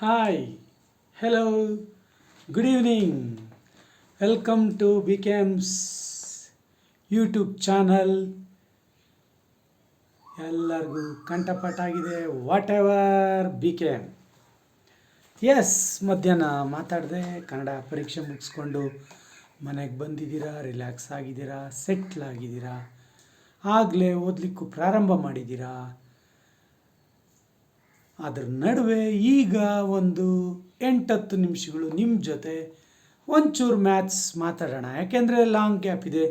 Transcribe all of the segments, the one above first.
Hi, hello, good evening. Welcome to BKM's YouTube channel. ಎಲ್ಲರಿಗೂ ಕಂಠಪಾಠಾಗಿದೆ. Whatever B K M. Yes, ಮಧ್ಯಾಹ್ನ ಮಾತಾಡಿದೆ. ಕನ್ನಡ ಪರೀಕ್ಷೆ ಮುಗಿಸ್ಕೊಂಡು ಮನೆಗೆ ಬಂದಿದ್ದೀರಾ, ರಿಲ್ಯಾಕ್ಸ್ ಆಗಿದ್ದೀರಾ, ಸೆಟ್ಲ್ ಆಗಿದ್ದೀರಾ, ಆಗಲೇ ಓದಲಿಕ್ಕೂ ಪ್ರಾರಂಭ ಮಾಡಿದ್ದೀರಾ. ಅದರ ನಡುವೆ ಈಗ ಒಂದು 8-10 ನಿಮಿಷಗಳು ನಿಮ್ಮ ಜೊತೆ ಒಂಚೂರು ಮ್ಯಾಥ್ಸ್ ಮಾತಾಡೋಣ. ಯಾಕೆಂದರೆ ಲಾಂಗ್ ಗ್ಯಾಪ್ ಇದೆ.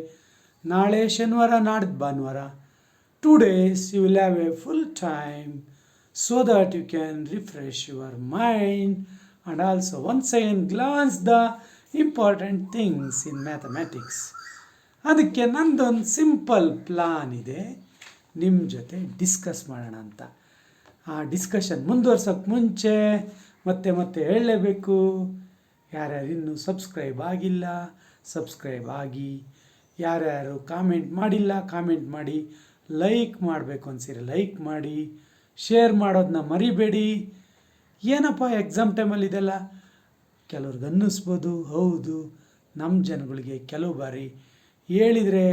ನಾಳೆ ಶನಿವಾರ, ನಾಡ್ದು ಭಾನುವಾರ, 2 days you will have a full time so that you can refresh your mind and also once again glance the important things in mathematics. ಅದಕ್ಕೆ ನಂದೊಂದು ಸಿಂಪಲ್ ಪ್ಲಾನ್ ಇದೆ, ನಿಮ್ಮ ಜೊತೆ ಡಿಸ್ಕಸ್ ಮಾಡೋಣ ಅಂತ. ಆ ಡಿಸ್ಕಷನ್ ಮುಂದುವರ್ಸೋಕ್ಕೆ ಮುಂಚೆ ಮತ್ತೆ ಹೇಳಲೇಬೇಕು, ಯಾರ್ಯಾರು ಇನ್ನೂ ಸಬ್ಸ್ಕ್ರೈಬ್ ಆಗಿಲ್ಲ ಸಬ್ಸ್ಕ್ರೈಬ್ ಆಗಿ, ಯಾರ್ಯಾರು ಕಾಮೆಂಟ್ ಮಾಡಿಲ್ಲ ಕಾಮೆಂಟ್ ಮಾಡಿ, ಲೈಕ್ ಮಾಡಬೇಕು ಅನ್ಸಿರಿ ಲೈಕ್ ಮಾಡಿ, ಶೇರ್ ಮಾಡೋದನ್ನ ಮರಿಬೇಡಿ. ಏನಪ್ಪ ಎಕ್ಸಾಮ್ ಟೈಮಲ್ಲಿ ಇದೆಲ್ಲ ಕೆಲವ್ರಿಗೆ ಅನ್ನಿಸ್ಬೋದು, ಹೌದು, ನಮ್ಮ ಜನಗಳಿಗೆ ಕೆಲವು ಬಾರಿ ಹೇಳಿದರೆ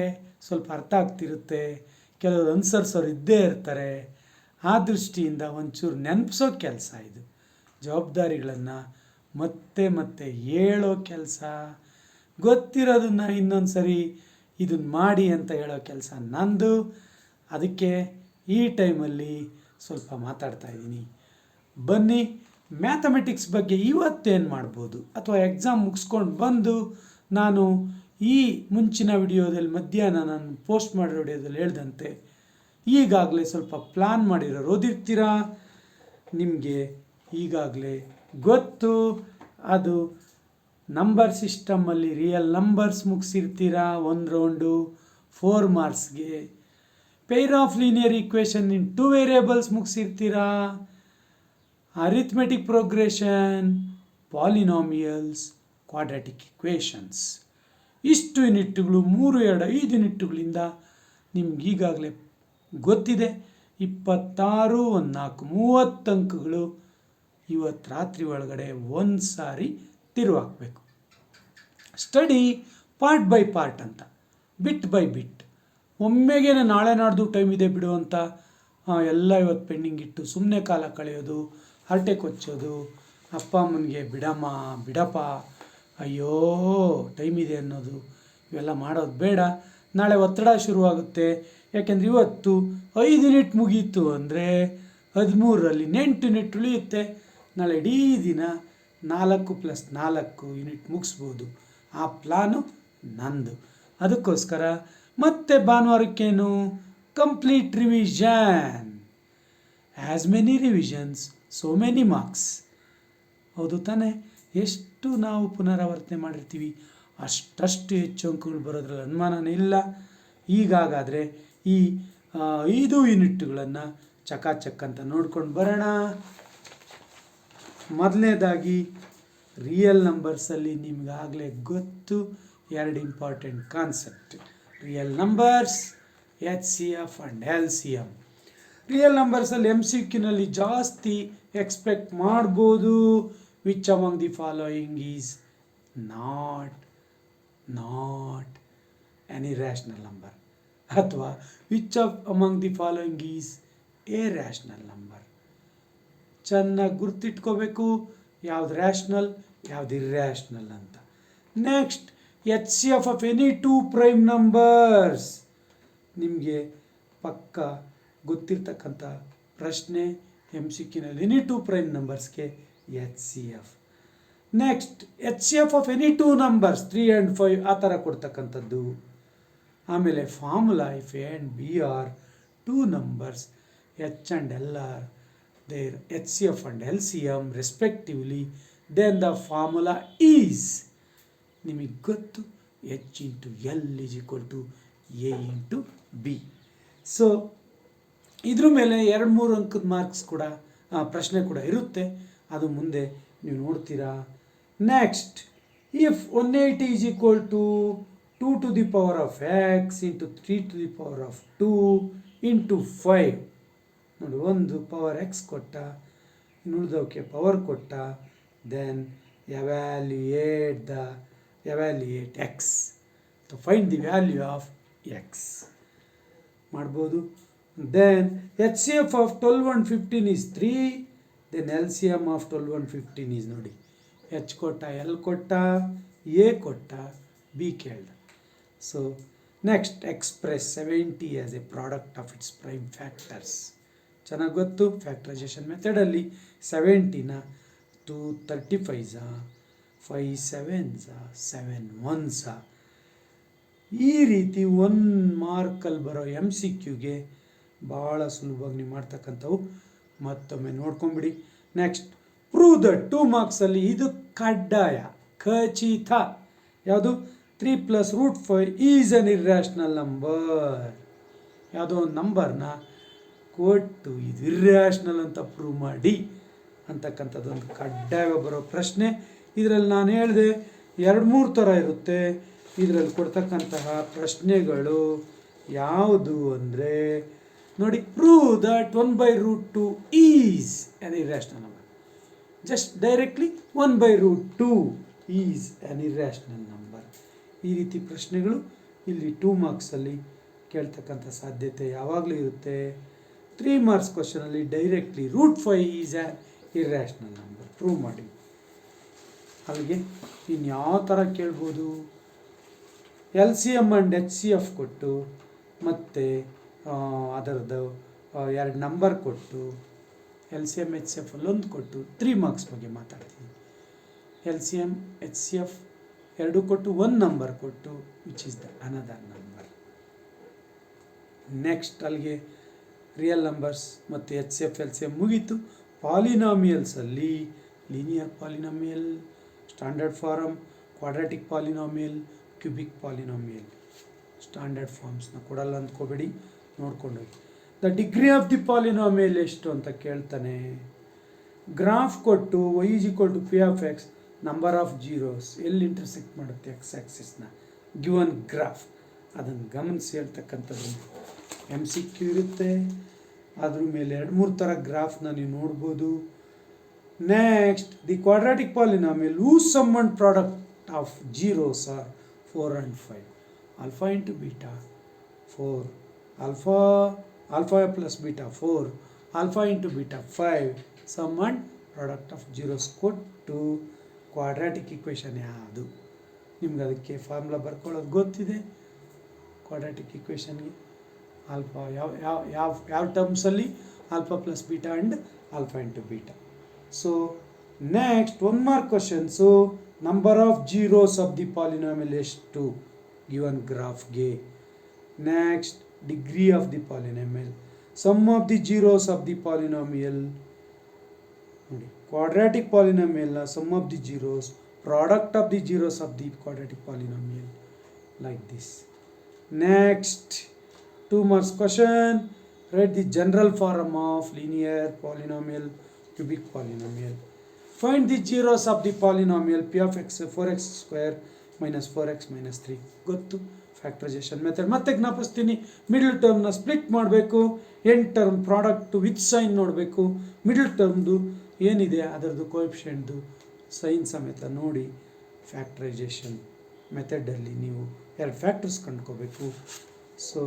ಸ್ವಲ್ಪ ಅರ್ಥ ಆಗ್ತಿರುತ್ತೆ, ಕೆಲವರು ಅನುಸರಿಸೋರು ಇದ್ದೇ ಇರ್ತಾರೆ. ಆ ದೃಷ್ಟಿಯಿಂದ ಒಂಚೂರು ನೆನಪಿಸೋ ಕೆಲಸ ಇದು. ಜವಾಬ್ದಾರಿಗಳನ್ನು ಮತ್ತೆ ಹೇಳೋ ಕೆಲಸ, ಗೊತ್ತಿರೋದನ್ನು ಇನ್ನೊಂದು ಸರಿ ಇದನ್ನು ಮಾಡಿ ಅಂತ ಹೇಳೋ ಕೆಲಸ ನಂದು. ಅದಕ್ಕೆ ಈ ಟೈಮಲ್ಲಿ ಸ್ವಲ್ಪ ಮಾತಾಡ್ತಾ ಇದ್ದೀನಿ. ಬನ್ನಿ, ಮ್ಯಾಥಮೆಟಿಕ್ಸ್ ಬಗ್ಗೆ ಇವತ್ತೇನು ಮಾಡ್ಬೋದು, ಅಥವಾ ಎಕ್ಸಾಮ್ ಮುಗಿಸ್ಕೊಂಡು ಬಂದು ನಾನು ಈ ಮುಂಚಿನ ವಿಡಿಯೋದಲ್ಲಿ ಮಧ್ಯಾಹ್ನ ನಾನು ಪೋಸ್ಟ್ ಮಾಡಿರೋ ವಿಡಿಯೋದಲ್ಲಿ ಹೇಳ್ದಂತೆ ಈಗಾಗಲೇ ಸ್ವಲ್ಪ ಪ್ಲಾನ್ ಮಾಡಿರೋರು ಓದಿರ್ತೀರ. ನಿಮಗೆ ಈಗಾಗಲೇ ಗೊತ್ತು, ಅದು ನಂಬರ್ ಸಿಸ್ಟಮಲ್ಲಿ ರಿಯಲ್ ನಂಬರ್ಸ್ ಮುಗಿಸಿರ್ತೀರ. 1 ರೌಂಡು 4 ಮಾರ್ಕ್ಸ್ಗೆ. Pair of linear equation in 2 ವೇರಿಯೇಬಲ್ಸ್ ಮುಗಿಸಿರ್ತೀರ. Arithmetic progression, polynomials, quadratic equations. ಇಷ್ಟು ಯೂನಿಟ್ಗಳು 3, 2, 5 ಯೂನಿಟ್ಗಳಿಂದ ನಿಮ್ಗೆ ಈಗಾಗಲೇ ಗೊತ್ತಿದೆ. 26, 14, 30 ಅಂಕಗಳು ಇವತ್ತು ರಾತ್ರಿ ಒಳಗಡೆ ಒಂದು ಸಾರಿ ತಿರುವಾಕಬೇಕು. ಸ್ಟಡಿ ಪಾರ್ಟ್ ಬೈ ಪಾರ್ಟ್ ಅಂತ, ಬಿಟ್ ಬೈ ಬಿಟ್. ಒಮ್ಮೆಗೆ ನಾಳೆ ನಾಡ್ದು ಟೈಮ್ ಇದೆ ಬಿಡು ಅಂತ ಎಲ್ಲ ಇವತ್ತು ಪೆಂಡಿಂಗ್ ಇಟ್ಟು ಸುಮ್ಮನೆ ಕಾಲ ಕಳೆಯೋದು, ಹರಟೆ ಕೊಚ್ಚೋದು, ಅಪ್ಪ ಅಮ್ಮನಿಗೆ ಬಿಡಪ್ಪ ಅಯ್ಯೋ ಟೈಮ್ ಇದೆ ಅನ್ನೋದು, ಇವೆಲ್ಲ ಮಾಡೋದು ಬೇಡ. ನಾಳೆ ಒತ್ತಡ ಶುರುವಾಗುತ್ತೆ. ಯಾಕೆಂದರೆ ಇವತ್ತು 5 ಯೂನಿಟ್ ಮುಗೀತು ಅಂದರೆ 13ರಲ್ಲಿ 8 ಯೂನಿಟ್ ಉಳಿಯುತ್ತೆ. ನಾಳೆ ಇಡೀ ದಿನ 4 + 4 ಯೂನಿಟ್ ಮುಗಿಸ್ಬೋದು. ಆ ಪ್ಲಾನು ನಂದು. ಅದಕ್ಕೋಸ್ಕರ ಮತ್ತೆ ಭಾನುವಾರಕ್ಕೇನು complete revision. As many revisions so many marks. ಹೌದು ತಾನೇ? ಎಷ್ಟು ನಾವು ಪುನರಾವರ್ತನೆ ಮಾಡಿರ್ತೀವಿ ಅಷ್ಟು ಹೆಚ್ಚು ಅಂಕಗಳು ಬರೋದ್ರಲ್ಲಿ ಅನುಮಾನನೇ ಇಲ್ಲ. ಈಗಾಗಾದರೆ ಈ 5 ಯೂನಿಟ್ಗಳನ್ನು ಚಕಾಚಕ್ ಅಂತ ನೋಡ್ಕೊಂಡು ಬರೋಣ. ಮೊದಲನೇದಾಗಿ ರಿಯಲ್ ನಂಬರ್ಸಲ್ಲಿ ನಿಮಗಾಗಲೇ ಗೊತ್ತು 2 important concept. Real numbers, HCF and LCM. Real ನಂಬರ್ಸಲ್ಲಿ MCQನಲ್ಲಿ ಜಾಸ್ತಿ ಎಕ್ಸ್ಪೆಕ್ಟ್ ಮಾಡ್ಬೋದು. Which among the following is not any rational number, ಅಥವಾ which among the following is a rational number. ಚೆನ್ನಾಗಿ ಗುರ್ತಿಟ್ಕೋಬೇಕು, ಯಾವ್ದು ರ್ಯಾಷನಲ್ ಯಾವ್ದು ಇರ್ರ್ಯಾಷನಲ್ ಅಂತ. Next, HCF of any 2 prime numbers. ನಿಮಗೆ ಪಕ್ಕ ಗೊತ್ತಿರ್ತಕ್ಕಂಥ ಪ್ರಶ್ನೆ. MCQನಲ್ಲಿ ಎನಿ 2 ಪ್ರೈಮ್ ನಂಬರ್ಸ್ಗೆ HCF. Next, HCF of any 2 numbers 3 and 5 ಆ ಥರ ಕೊಡ್ತಕ್ಕಂಥದ್ದು. ಆಮೇಲೆ formula, if A and B are 2 numbers, H and L are their HCF and LCM respectively, then the formula is, ನಿಮಗೆ ಗೊತ್ತು, H into L is equal to A into B. So ಇದ್ರ ಮೇಲೆ 2-3 ಅಂಕದ marks ಕೂಡ ಪ್ರಶ್ನೆ ಕೂಡ ಇರುತ್ತೆ. ಅದು ಮುಂದೆ ನೀವು ನೋಡ್ತೀರಾ. Next, if 180 is equal to 2 to the power of x into 3 to the power of 2 into 5. ನೋಡಿ, 1 power x ಕೊಟ್ಟ, ಇನ್ನುಳಿದವಕ್ಕೆ ಪವರ್ ಕೊಟ್ಟ, then evaluate x to find the value of x ಮಾಡ್ಬೋದು. Then HCF of 12 and 15 is 3, then LCM of 12 and 15 is ನೋಡಿ, H ಕೊಟ್ಟ, L ಕೊಟ್ಟ, A ಕೊಟ್ಟ, B ಕೇಳ್ದ. So next express 70 as A product of it's prime factors. ಚೆನ್ನಾಗಿ ಗೊತ್ತು, factorisation ಮೆಥಡಲ್ಲಿ 70ನ 2 35 5 7 7 1 ಈ ರೀತಿ 1 ಮಾರ್ಕಲ್ಲಿ ಬರೋ MCQಗೆ ಭಾಳ ಸುಲಭವಾಗಿ ನೀವು ಮಾಡ್ತಕ್ಕಂಥವು ಮತ್ತೊಮ್ಮೆ ನೋಡ್ಕೊಂಬಿಡಿ. ನೆಕ್ಸ್ಟ್ ಪ್ರೂವ್ ದ 2 ಮಾರ್ಕ್ಸಲ್ಲಿ ಇದು ಕಡ್ಡಾಯ, ಖಚಿತ. ಯಾವುದು? 3 + √5 ಈಸ್ ಅನ್ ಇರ್ರ್ಯಾಷನಲ್ ನಂಬರ್. ಯಾವುದೋ ಒಂದು ನಂಬರ್ನ ಕೊಟ್ಟು ಇದು ಇರ್ರ್ಯಾಷನಲ್ ಅಂತ ಪ್ರೂವ್ ಮಾಡಿ ಅಂತಕ್ಕಂಥದ್ದೊಂದು ಕಡ್ಡಾಯ ಬರೋ ಪ್ರಶ್ನೆ. ಇದರಲ್ಲಿ ನಾನು ಹೇಳಿದೆ 2-3 ಥರ ಇರುತ್ತೆ. ಇದರಲ್ಲಿ ಕೊಡ್ತಕ್ಕಂತಹ ಪ್ರಶ್ನೆಗಳು ಯಾವುದು ಅಂದರೆ ನೋಡಿ, prove that 1/√2 is an irrational number. Just directly 1/√2 is an irrational number. ಈ ರೀತಿ ಪ್ರಶ್ನೆಗಳು ಇಲ್ಲಿ 2 ಮಾರ್ಕ್ಸಲ್ಲಿ ಕೇಳ್ತಕ್ಕಂಥ ಸಾಧ್ಯತೆ ಯಾವಾಗಲೂ ಇರುತ್ತೆ. 3 ಮಾರ್ಕ್ಸ್ ಕ್ವಶನಲ್ಲಿ directly √5 is an irrational number prove ಮಾಡಿ. ಅಲ್ಲಿಗೆ ಇನ್ಯಾವ ಥರ ಕೇಳ್ಬೋದು? LCM ಆ್ಯಂಡ್ HCF ಕೊಟ್ಟು ಮತ್ತು ಅದರದ್ದು 2 ನಂಬರ್ ಕೊಟ್ಟು, LCM HCF ಅಲ್ಲೊಂದು ಕೊಟ್ಟು 3 ಮಾರ್ಕ್ಸ್ ಬಗ್ಗೆ ಮಾತಾಡ್ತೀನಿ. LCM HCF 2 ಕೊಟ್ಟು 1 ನಂಬರ್ ಕೊಟ್ಟು which is the another number. Next ಅಲ್ಲಿಗೆ ರಿಯಲ್ ನಂಬರ್ಸ್ ಮತ್ತು HCF LCM ಮುಗೀತು. ಪಾಲಿನಾಮಿಯಲ್ಸಲ್ಲಿ linear polynomial, standard form, quadratic polynomial, cubic polynomial. Standard ಫಾರ್ಮ್ಸ್ನ ಕೊಡಲ್ಲ ಅಂದ್ಕೋಬೇಡಿ, ನೋಡ್ಕೊಂಡೋಗಿ. The degree of the polynomial ಎಷ್ಟು ಅಂತ ಕೇಳ್ತಾನೆ. ಗ್ರಾಫ್ ಕೊಟ್ಟು y = p of x, number of zeros ಎಲ್ಲಿ ಇಂಟರ್ಸೆಕ್ಟ್ ಮಾಡುತ್ತೆ x ಆಕ್ಸಿಸ್ನ ಗಿವನ್ ಗ್ರಾಫ್, ಅದನ್ನು ಗಮನಿಸಿ ಹೇಳ್ತಕ್ಕಂಥದ್ದು MCQ ಇರುತ್ತೆ. ಅದ್ರ ಮೇಲೆ 2-3 ಥರ ಗ್ರಾಫ್ನ ನೀವು ನೋಡ್ಬೋದು. Next the quadratic polynomial whose sum and product of zeros are 4 and 5. Alpha into beta 4, alpha plus beta 4, alpha into beta 5, sum and product of zeros ಕೊಟ್ಟು ಕ್ವಾಡ್ರಾಟಿಕ್ ಇಕ್ವೇಷನ್ ಯಾವುದು? ನಿಮ್ಗೆ ಅದಕ್ಕೆ ಫಾರ್ಮುಲಾ ಬರ್ಕೊಳ್ಳೋದು ಗೊತ್ತಿದೆ. ಕ್ವಾಡ್ರಾಟಿಕ್ ಇಕ್ವೇಷನ್ಗೆ ಆಲ್ಫಾ ಯಾವ ಟರ್ಮ್ಸಲ್ಲಿ? Alpha plus beta and alpha into beta. So next 1 mark questions, number of zeros of the polynomial ಎಷ್ಟು given ಗ್ರಾಫ್ಗೆ. Next degree of the polynomial, sum of the zeros of the polynomial. ನೋಡಿ, quadratic ಪಾಲಿನಾಮಿಯಲ್ನ sum of the zeros, product of the zeros of the quadratic polynomial, like this. Next 2 marks question, write the general form of linear polynomial, cubic polynomial. Find the zeros of the polynomial p of x 4x square minus 4x minus 3. ಗೊತ್ತು, factorisation method. ಮತ್ತೆ ಜ್ಞಾಪಿಸ್ತೀನಿ, middle ಟರ್ಮ್ನ split ಮಾಡಬೇಕು, end term product with sign ನೋಡಬೇಕು, middle ಟರ್ಮ್ದು ಏನಿದೆ ಅದರದ್ದು ಕೋಎಫಿಷಿಯೆಂಟ್ದು sign ಸಮೇತ ನೋಡಿ ಫ್ಯಾಕ್ಟರೈಸೇಷನ್ ಮೆಥಡಲ್ಲಿ ನೀವು 2 ಫ್ಯಾಕ್ಟರ್ಸ್ ಕಂಡ್ಕೋಬೇಕು. ಸೊ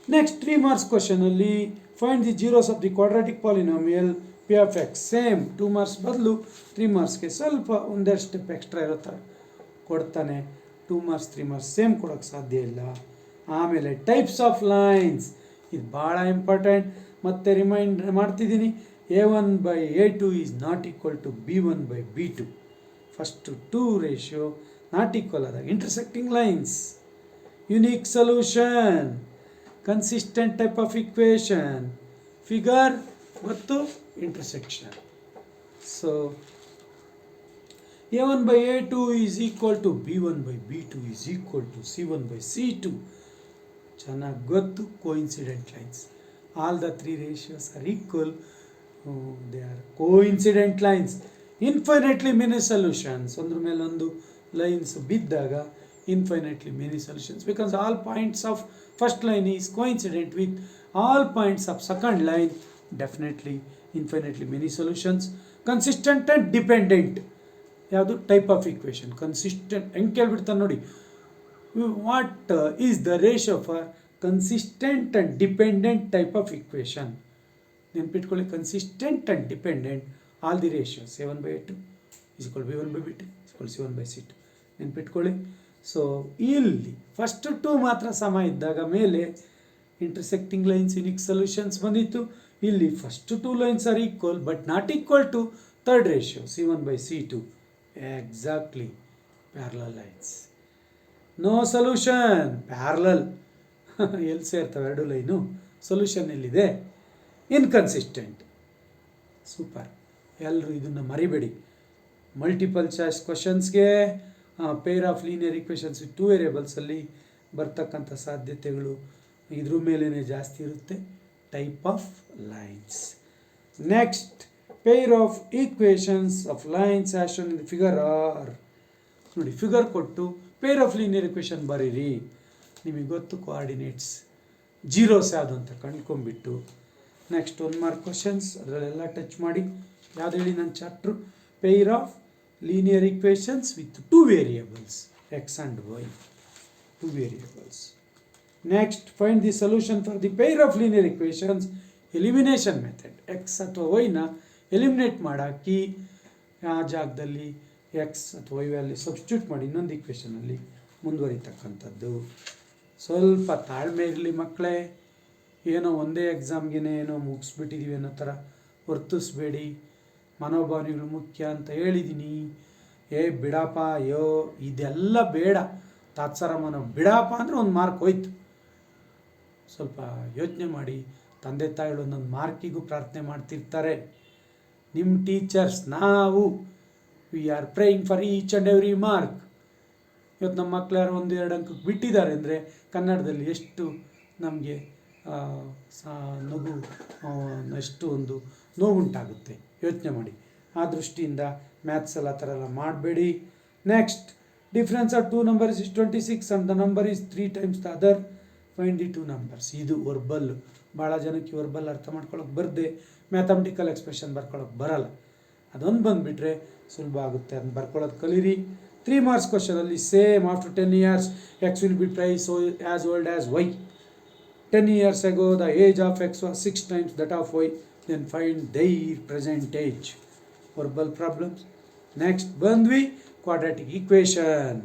ನೆಕ್ಸ್ಟ್ 3 ಮಾರ್ಕ್ಸ್ ಕ್ವಶನಲ್ಲಿ find the zeros of the quadratic polynomial p of x. Same 2 marks ಬದಲು 3 ಮಾರ್ಕ್ಸ್ಗೆ ಸ್ವಲ್ಪ ಒಂದೆರಡು ಸ್ಟೆಪ್ ಎಕ್ಸ್ಟ್ರಾ ಇರೋ ಥರ ಕೊಡ್ತಾನೆ. 2 ಮಾರ್ಕ್ಸ್ 3 ಮಾರ್ಕ್ಸ್ ಸೇಮ್ ಕೊಡೋಕ್ಕೆ ಸಾಧ್ಯ ಇಲ್ಲ. ಆಮೇಲೆ ಟೈಪ್ಸ್ ಆಫ್ ಲೈನ್ಸ್, ಇದು ಭಾಳ ಇಂಪಾರ್ಟೆಂಟ್. ಮತ್ತೆ ರಿಮೈಂಡ್ ಮಾಡ್ತಿದ್ದೀನಿ, A1/A2 is not equal to B1/B2. First 2 ratio not equal ಆದಾಗ intersecting lines, unique solution, consistent type of equation, figure ಮತ್ತು intersection. So A1/A2 is equal to B1/B2 is equal to C1/C2. ಚೆನ್ನಾಗಿ ಗೊತ್ತು, coincident lines. All the 3 ratios are equal, they are coincident lines. Infinitely many solutions, ಒಂದ್ರ ಮೇಲೆ ಒಂದು lines ಬಿದ್ದಾಗ infinitely many solutions, because all points of first line is coincident with all points of second line. Definitely infinitely many solutions. Consistent and dependent ಯಾವುದು type of equation. Consistent ಹೆಂಗೆ ಕೇಳ್ಬಿಡ್ತಾನೆ ನೋಡಿ, what is the ratio for consistent and dependent type of equation. ನೆನ್ಪಿಟ್ಕೊಳ್ಳಿ, consistent and dependent all the ratios A1/A2 B1/B2 C1/C2 ನೆನ್ಪಿಟ್ಕೊಳ್ಳಿ. So ಇಲ್ಲಿ first to ಮಾತ್ರ ಸಮ ಇದ್ದಾಗ ಮೇಲೆ ಇಂಟರ್ಸೆಕ್ಟಿಂಗ್ ಲೈನ್ಸ್ ಯುನಿಕ್ ಸೊಲ್ಯೂಷನ್ಸ್ ಬಂದಿತ್ತು. ಇಲ್ಲಿ first two lines are equal but not equal to third ratio C1/C2. Exactly parallel lines. No solution, parallel ಎಲ್ಲಿ ಸೇರ್ತವೆ ಎರಡು ಲೈನು, ಸೊಲ್ಯೂಷನ್ ಎಲ್ಲಿದೆ? ಇನ್ಕನ್ಸಿಸ್ಟೆಂಟ್. ಸೂಪರ್, ಎಲ್ಲರೂ ಇದನ್ನು ಮರಿಬೇಡಿ. ಮಲ್ಟಿಪಲ್ ಚಾಯ್ಸ್ ಕ್ವಶನ್ಸ್ಗೆ pair of linear equations with 2 ವೇರಿಯೇಬಲ್ಸಲ್ಲಿ ಬರ್ತಕ್ಕಂಥ ಸಾಧ್ಯತೆಗಳು ಇದ್ರ ಮೇಲೇ ಜಾಸ್ತಿ ಇರುತ್ತೆ. Type of lines. Next, pair of equations of lines as shown in the figure are. ನೋಡಿ, ಫಿಗರ್ ಕೊಟ್ಟು ಪೇರ್ ಆಫ್ ಲೀನಿಯರ್ ಈಕ್ವೇಷನ್ ಬರೀರಿ. ನಿಮಗೆ ಗೊತ್ತು ಕೋಆರ್ಡಿನೇಟ್ಸ್ ಜೀರೋಸ್ ಯಾವುದು ಅಂತ ಕಂಡ್ಕೊಂಡ್ಬಿಟ್ಟು ನೆಕ್ಸ್ಟ್ 1 ಮಾರ್ಕ್ ಕ್ವಶನ್ಸ್ ಅದರಲ್ಲೆಲ್ಲ ಟಚ್ ಮಾಡಿ. ಯಾವ್ದು ಹೇಳಿ ನನ್ನ chapter? Peer of linear equations with 2 variables x and y. 2 variables. Next, find the solution for the peer of linear equations elimination method. X ಅಥವಾ ವೈನ ಎಲಿಮಿನೇಟ್ ಮಾಡಾಕಿ ಆ ಜಾಗದಲ್ಲಿ ಎಕ್ಸ್ ಅಥವಾ ವೈ ವ್ಯಾಲ್ಯೂ ಸಬ್ಸ್ಟಿಟ್ಯೂಟ್ ಮಾಡಿ ಇನ್ನೊಂದು ಈಕ್ವೇಷನಲ್ಲಿ ಮುಂದುವರಿತಕ್ಕಂಥದ್ದು. ಸ್ವಲ್ಪ ತಾಳ್ಮೆ ಇರಲಿ ಮಕ್ಕಳೇ. ಏನೋ ಒಂದೇ ಎಕ್ಸಾಮ್ಗೆ ಏನೋ ಮುಗಿಸ್ಬಿಟ್ಟಿದ್ದೀವಿ ಅನ್ನೋ ಥರ ವರ್ತಿಸ್ಬೇಡಿ. ಮನೋಭಾವನೆಗಳು ಮುಖ್ಯ ಅಂತ ಹೇಳಿದ್ದೀನಿ. ಬಿಡಪ್ಪ, ಅಯ್ಯೋ ಇದೆಲ್ಲ ಬೇಡ, ತಾತ್ಸಾರ ಮನೋ ಬಿಡಪ್ಪ ಅಂದರೆ 1 ಮಾರ್ಕ್ ಹೋಯ್ತು. ಸ್ವಲ್ಪ ಯೋಚನೆ ಮಾಡಿ. ತಂದೆ ತಾಯಿಗಳು ಒಂದೊಂದು ಮಾರ್ಕಿಗೂ ಪ್ರಾರ್ಥನೆ ಮಾಡ್ತಿರ್ತಾರೆ. ನಿಮ್ಮ ಟೀಚರ್ಸ್ ನಾವು we are praying for each and every mark. ಇವತ್ತು ನಮ್ಮ ಮಕ್ಕಳು ಯಾರು 1-2 ಅಂಕಕ್ಕೆ ಬಿಟ್ಟಿದ್ದಾರೆ ಅಂದರೆ ಕನ್ನಡದಲ್ಲಿ ಎಷ್ಟು ನಮಗೆ ನಗು, ಎಷ್ಟು ಒಂದು ನೋವುಂಟಾಗುತ್ತೆ ಯೋಚನೆ ಮಾಡಿ. ಆ ದೃಷ್ಟಿಯಿಂದ ಮ್ಯಾಥ್ಸಲ್ಲಿ ಆ ಥರ ಎಲ್ಲ ಮಾಡಬೇಡಿ. Next, difference of 2 numbers is 26 and the number is 3 times the other. Find the 2 numbers. ಇದು ವರ್ಬಲ್. ಭಾಳ ಜನಕ್ಕೆ ವರ್ಬಲ್ ಅರ್ಥ ಮಾಡ್ಕೊಳ್ಳೋಕೆ ಬರದೆ ಮ್ಯಾಥಮೆಟಿಕಲ್ ಎಕ್ಸ್ಪ್ರೆಷನ್ ಬರ್ಕೊಳ್ಳೋಕೆ ಬರಲ್ಲ. ಅದೊಂದು ಬಂದುಬಿಟ್ರೆ ಸುಲಭ ಆಗುತ್ತೆ. ಅದನ್ನ ಬರ್ಕೊಳ್ಳೋದು ಕಲೀರಿ. 3 marks ಕ್ವಶನಲ್ಲಿ same. After 10 years x will be twice as old as y. 10 years ago the age of x was 6 times that of y. Then find their present age. Verbal problems. Next, ಬಂದ್ವಿ quadratic equation.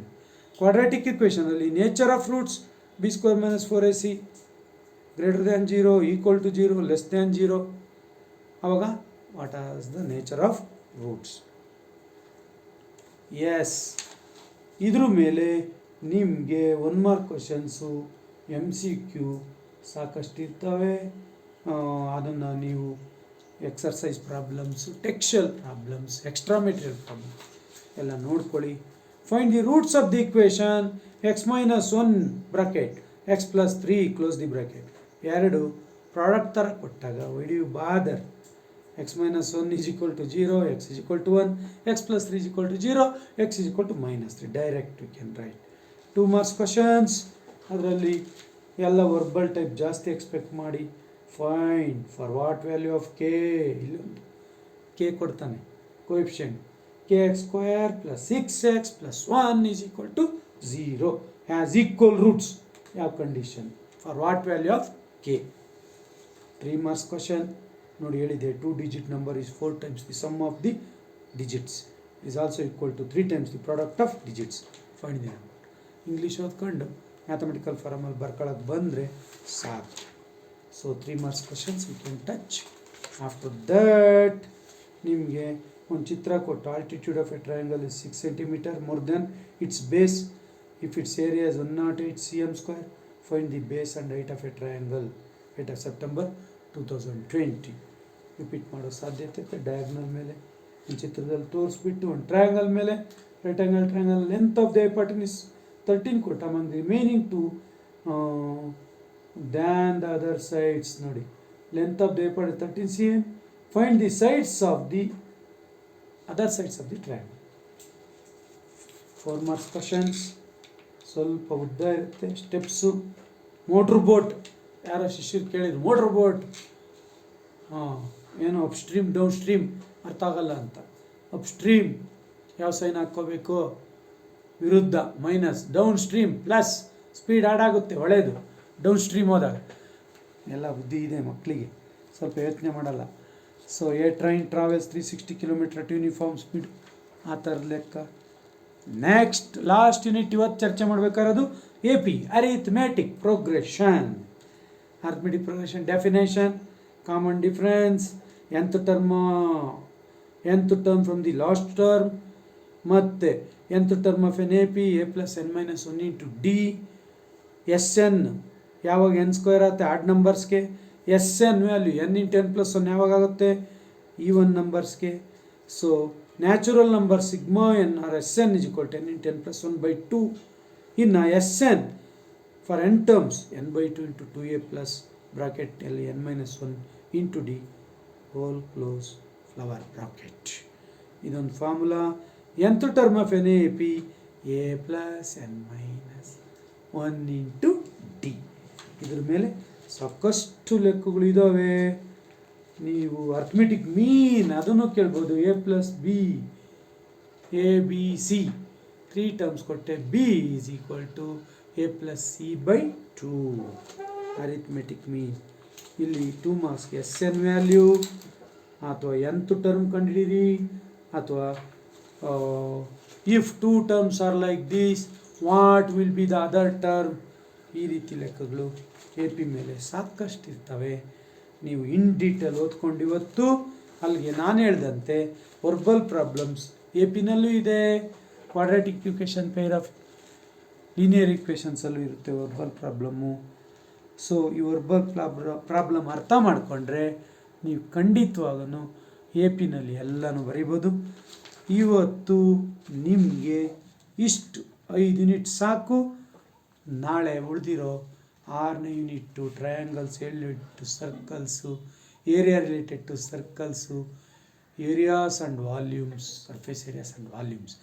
Quadratic ಈಕ್ವೇಷನಲ್ಲಿ nature of roots b² - 4ac greater than 0, equal to 0, less than 0. ಆವಾಗ what as the nature of roots? Yes, ಇದ್ರ ಮೇಲೆ ನಿಮಗೆ 1 mark questions MCQ ಸಾಕಷ್ಟು ಇರ್ತವೆ. ಅದನ್ನು ನೀವು exercise problems, textual problems, extra material problems ಎಲ್ಲ ನೋಡ್ಕೊಳ್ಳಿ. Find the roots of the equation x - 1 bracket x + 3 close the bracket. ಎರಡು ಪ್ರಾಡಕ್ಟ್ ಥರ ಕೊಟ್ಟಾಗ why do you bother? x - 1 is equal to 0, x is equal to 1, x + 3 is equal to 0, x is equal to -3. Direct we can write. 2 marks questions. ಅದರಲ್ಲಿ ಎಲ್ಲ verbal type ಜಾಸ್ತಿ expect ಮಾಡಿ. Find for what value of K. ಇಲ್ಲೊಂದು K ಕೊಡ್ತಾನೆ, coefficient kx² + 6x + 1 is equal to 0 has equal roots. ಯಾವ condition? For what value of K. 3 marks question. ನೋಡಿ ಹೇಳಿದೆ 2 digit number is 4 times the sum of the digits is also equal to 3 times the product of digits. Find the number. English ಓದ್ಕೊಂಡು mathematical ಫಾರ್ಮಲ್ಲಿ ಬರ್ಕೊಳ್ಳೋಕೆ ಬಂದರೆ ಸಾಕು. So 3 marks questions we can touch. After that ನಿಮಗೆ ಒಂದು ಚಿತ್ರ ಕೊಟ್ಟು altitude of A triangle is 6 centimeter more than its base if its area is 108 cm². Find the base and height of a triangle. Date of September 2020. Repeat ಮಾಡೋ ಸಾಧ್ಯತೆ ಇದೆ. Diagonal ಮೇಲೆ ಒಂದು ಚಿತ್ರದಲ್ಲಿ ತೋರಿಸ್ಬಿಟ್ಟು ಒಂದು ಟ್ರಯಾಂಗಲ್ ಮೇಲೆ right angle triangle length of the hypotenuse 13 ಕೊಟ್ಟು among the remaining 2 than the other sides. ನೋಡಿ, length of the hypotenuse 13 cm. Find the sides of the other sides of the triangle. 4 marks questions. ಸ್ವಲ್ಪ ಉದ್ದ ಇರುತ್ತೆ. Steps. Motor boat, ಯಾರೋ ಶಿಷ್ಯರು ಕೇಳಿದ್ರು motor boat. ಏನು up stream down stream ಅರ್ಥ ಆಗಲ್ಲ ಅಂತ. ಅಪ್ ಸ್ಟ್ರೀಮ್ ಯಾವ ಸೈನ್ ಹಾಕ್ಕೋಬೇಕು, ವಿರುದ್ಧ minus, down stream plus, speed add ಆಗುತ್ತೆ ಒಳ್ಳೆಯದು ಡೌನ್ ಸ್ಟ್ರೀಮ್ ಹೋದಾಗ. ಎಲ್ಲ ಬುದ್ಧಿ ಇದೆ ಮಕ್ಕಳಿಗೆ, ಸ್ವಲ್ಪ ಯೋಚನೆ ಮಾಡಲ್ಲ. So a train travels 360 kilometre at uniform speed, ಆ ಥರದ ಲೆಕ್ಕ. ನೆಕ್ಸ್ಟ್ ಲಾಸ್ಟ್ ಯೂನಿಟ್ ಇವತ್ತು ಚರ್ಚೆ ಮಾಡಬೇಕಾಗಿರೋದು A P, arithmetic progression. Arithmetic progression definition, common difference, nth term from the last term, ಮತ್ತು nth term of an A P a plus n minus 1 into d. S n ಯಾವಾಗ n square ಆಗುತ್ತೆ odd ನಂಬರ್ಸ್ಗೆ, S N value n into n plus 1 ಯಾವಾಗ ಆಗುತ್ತೆ even ನಂಬರ್ಸ್ಗೆ. So natural number sigma n or S n is equal to n into n plus 1/2. ಇನ್ನು S n for n terms n/2 into 2a plus bracket l n minus 1 into d whole close flower bracket. ಇದೊಂದು formula. nth term of an A P a plus n minus 1 into d. ಇದ್ರ ಮೇಲೆ ಸಾಕಷ್ಟು ಲೆಕ್ಕಗಳು ಇದ್ದಾವೆ. ನೀವು arithmetic mean ಅದನ್ನು ಕೇಳ್ಬೋದು. A plus B, A B C 3 terms ಕೊಟ್ಟೆ, B is equal to A plus C by 2 arithmetic mean. ಇಲ್ಲಿ 2 ಮಾರ್ಕ್ಸ್ಗೆ ಎಸ್ ಎನ್ ವ್ಯಾಲ್ಯೂ ಅಥವಾ nth ಟರ್ಮ್ ಕಂಡುಹಿಡೀರಿ, ಅಥವಾ if 2 terms are like this what will be the other term. ಈ ರೀತಿ ಲೆಕ್ಕಗಳು A P ಮೇಲೆ ಸಾಕಷ್ಟು ಇರ್ತವೆ. ನೀವು ಇನ್ ಡೀಟೇಲ್ ಓದ್ಕೊಂಡು ಇವತ್ತು ಅಲ್ಲಿಗೆ ನಾನು ಹೇಳ್ದಂತೆ ವರ್ಬಲ್ ಪ್ರಾಬ್ಲಮ್ಸ್ ಎ ಪಿನಲ್ಲೂ ಇದೆ, quadratic equation, pair of linear ಇಕ್ವೇಷನ್ಸಲ್ಲೂ ಇರುತ್ತೆ ವರ್ಬಲ್ ಪ್ರಾಬ್ಲಮ್ಮು. ಸೊ ಈ ವರ್ಬಲ್ ಪ್ರಾಬ್ಲಮ್ ಅರ್ಥ ಮಾಡಿಕೊಂಡ್ರೆ ನೀವು ಖಂಡಿತವಾಗೂ ಎ ಪಿನಲ್ಲಿ ಎಲ್ಲನೂ ಬರೀಬೋದು. ಇವತ್ತು ನಿಮಗೆ ಇಷ್ಟು 5 ಯೂನಿಟ್ ಸಾಕು. ನಾಳೆ ಉಳಿದಿರೋ 6ನೇ unit triangles related to circles, area related to circles, areas and volumes, surface areas and volumes,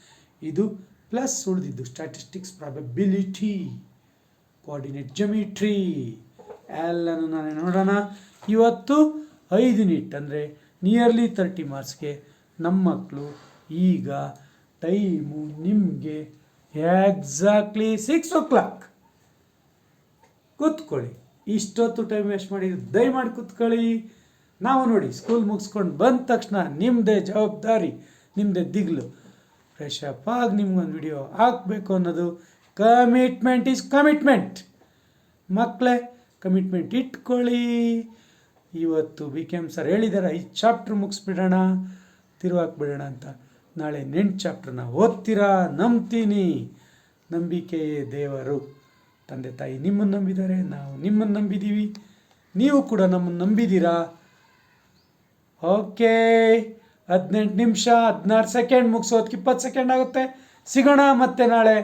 ಇದು ಪ್ಲಸ್ ಉಳಿದಿದ್ದು ಸ್ಟ್ಯಾಟಿಸ್ಟಿಕ್ಸ್, ಪ್ರಾಬಬಿಲಿಟಿ, ಕೋಆರ್ಡಿನೇಟ್ ಜಮಿಟ್ರಿ ಎಲ್ಲನೂ ನಾನೇ ನೋಡೋಣ. ಇವತ್ತು 5 ಯೂನಿಟ್ ಅಂದರೆ ನಿಯರ್ಲಿ 30 ಮಾರ್ಕ್ಸ್ಗೆ ನಮ್ಮ ಮಕ್ಕಳು. ಈಗ ಟೈಮು ನಿಮಗೆ ಎಕ್ಸಾಕ್ಟ್ಲಿ 6 o'clock. ಕೂತ್ಕೊಳ್ಳಿ. ಇಷ್ಟೊತ್ತು ಟೈಮ್ ವೇಸ್ಟ್ ಮಾಡಿ ದಯಮಾಡಿ ಕೂತ್ಕೊಳ್ಳಿ. ನಾವು ನೋಡಿ ಸ್ಕೂಲ್ ಮುಗಿಸ್ಕೊಂಡು ಬಂದ ತಕ್ಷಣ ನಿಮ್ಮದೇ ಜವಾಬ್ದಾರಿ, ನಿಮ್ಮದೇ ದಿಗ್ಲು, ಫ್ರೆಶ್ ಅಪ್ ಆಗಿ ನಿಮ್ಗೊಂದು ವಿಡಿಯೋ ಹಾಕಬೇಕು ಅನ್ನೋದು ಕಮಿಟ್ಮೆಂಟ್ ಈಸ್ ಕಮಿಟ್ಮೆಂಟ್. ಮಕ್ಕಳೇ ಕಮಿಟ್ಮೆಂಟ್ ಇಟ್ಕೊಳ್ಳಿ. ಇವತ್ತು ಬಿ ಕೆ ಎಮ್ ಸರ್ ಹೇಳಿದ್ದಾರೆ 5 ಚಾಪ್ಟ್ರ್ ಮುಗಿಸ್ಬಿಡೋಣ, ತಿರುವಾಕ್ಬಿಡೋಣ ಅಂತ. ನಾಳೆ 8 ಚಾಪ್ಟ್ರನ್ನ ಓದ್ತೀರಾ ನಂಬ್ತೀನಿ. ನಂಬಿಕೆಯೇ ದೇವರು. ತಂದೆ ತಾಯಿ ನಿಮ್ಮನ್ನು ನಂಬಿದ್ದಾರೆ, ನಾವು ನಿಮ್ಮನ್ನು ನಂಬಿದ್ದೀವಿ, ನೀವು ಕೂಡ ನಮ್ಮನ್ನು ನಂಬಿದ್ದೀರಾ. ಓಕೆ, 18 ನಿಮಿಷ 16 ಸೆಕೆಂಡ್ ಮುಗಿಸೋದಕ್ಕೆ 20 ಸೆಕೆಂಡ್ ಆಗುತ್ತೆ. ಸಿಗೋಣ ಮತ್ತೆ ನಾಳೆ.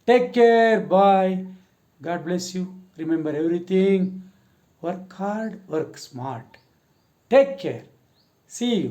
Take care, bye, God bless you. Remember everything, work hard, work smart. Take care, see you.